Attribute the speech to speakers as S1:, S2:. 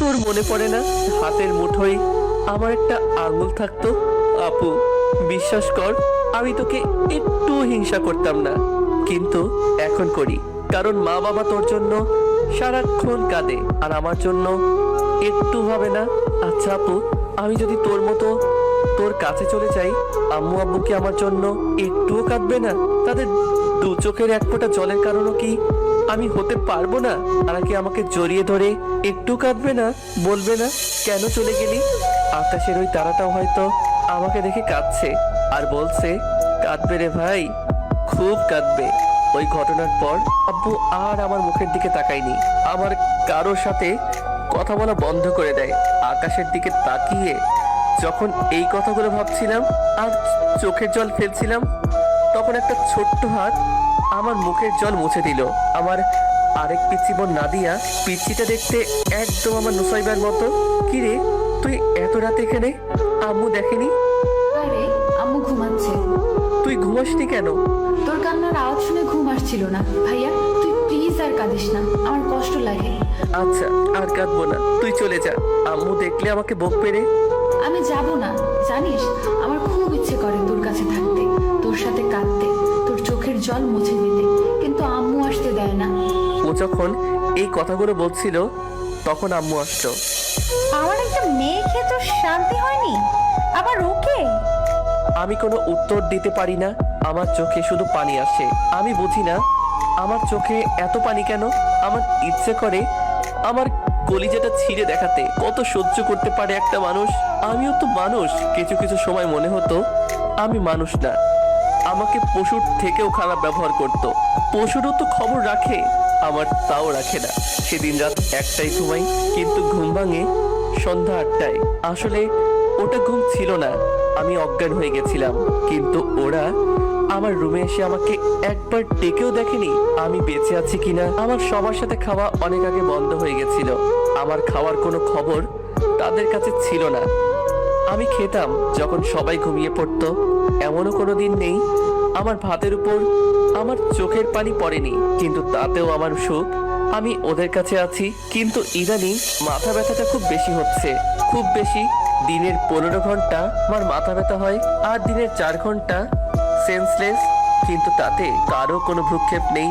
S1: তোর মনে পড়ে না হাতের মুঠোয় আমার একটা আঙুল থাকতো? আপু, বিশ্বাস কর, আমি তোকে একটু হিংসা করতাম না, কিন্তু এখন করি। কারণ মা বাবা তোর জন্য সারাক্ষণ কাঁদে, আর আমার জন্য একটু ভাবে না। আচ্ছা আপু, আমি যদি তোর মতো তোর কাছে চলে যাই, আম্মু আব্বু কি আমার জন্য একটুও কাঁদবে না? তাদের দু চোখের এক ফোঁটা জলের কারণও কি আমি হতে পারবো না? তারা কি আমাকে জড়িয়ে ধরে একটু কাঁদবে না? বলবে না কেন চলে গেলি? আকাশের ওই তারাটাও হয়তো আমাকে দেখে কাঁদছে আর বলছে, কাঁদবে রে ভাই, খুব কাঁদবে। ওই ঘটনার পর আব্বু আর আমার মুখের দিকে তাকায়নি, আমার কারোর সাথে কথা বলা বন্ধ করে দেয়। আকাশের দিকে তাকিয়ে যখন এই কথাগুলো ভাবছিলাম আর চোখের জল ফেলছিলাম, তখন একটা ছোট্ট হাত আমার মুখের জল মুছে দিল। আমার আরেক পিচ্চি বোন নাদিয়া, পিচ্চিটা দেখতে একদম আমার নুসাইবার মতো। কিরে, তুই এত রাতে এখানে? আম্মু দেখেনি?
S2: আরে আম্মু ঘুমাচ্ছে।
S1: তুই ঘুমাসনি কেন?
S2: তোর কান্নার আওয়াজ শুনে ঘুম আসছিল না। ভাইয়া তুই প্লিজ আর কাঁদিস না, আমার কষ্ট লাগে।
S1: আচ্ছা, আর কাঁদবো না, তুই চলে যা। আম্মু দেখলে আমাকে বকবে রে।
S2: আমি যাব না, জানিস আমার খুব ইচ্ছে করে তোর কাছে থাকতে, তোর সাথে কাঁদতে, তোর চোখের জল মুছে দিতে, কিন্তু আম্মু আসতে দেয় না।
S1: ও যখন এই কথাগুলো বলছিল তখন আম্মু আসতো।
S3: আমার একটা মেয়ে খেয়ে তোর শান্তি হয়নি? আবার ওকে?
S1: আমি কোনো উত্তর দিতে পারি না, আমার চোখে শুধু পানি আসে। আমি বুঝি না আমার চোখে এত পানি কেন। আমার ইচ্ছে করে আমার কলিজাটা ছিঁড়ে দেখাতে। কত সহ্য করতে পারে একটা মানুষ? আমিও তো মানুষ। কিছু কিছু সময় মনে হতো আমি মানুষ না, আমাকে পশুর থেকেও খারাপ ব্যবহার করত। পশুরও তো খবর রাখে, আমার তাও রাখে না। সেদিন রাত 1টায় ঘুমাই, কিন্তু ঘুম ভাঙে সন্ধ্যা 8টায়। আসলে ওটা ঘুম ছিল না, আমি অজ্ঞান হয়ে গেছিলাম। কিন্তু ওরা আমার রুমে এসে আমাকে একবার ডেকেও দেখেনি আমি বেঁচে আছি কিনা। আমার সবার সাথে খাওয়া অনেক আগে বন্ধ হয়ে গেছিল, আমার খাওয়ার কোনো খবর তাদের কাছে ছিল না। আমি খেতাম যখন সবাই ঘুমিয়ে পড়তো। এমনও কোনো দিন নেই আমার ভাতের উপর আমার চোখের পানি পড়েনি, কিন্তু তাতেও আমার সুখ। আমি ওদের কাছে আছি। কিন্তু ইদানিং মাথা ব্যথাটা খুব বেশি হচ্ছে, খুব বেশি। দিনের 15 ঘন্টা আমার মাথা ব্যথা হয়, আর দিনের 4 ঘন্টা সেন্সলেস, কিন্তু তাতে কারো কোনো ভ্রুক্ষেপ নেই।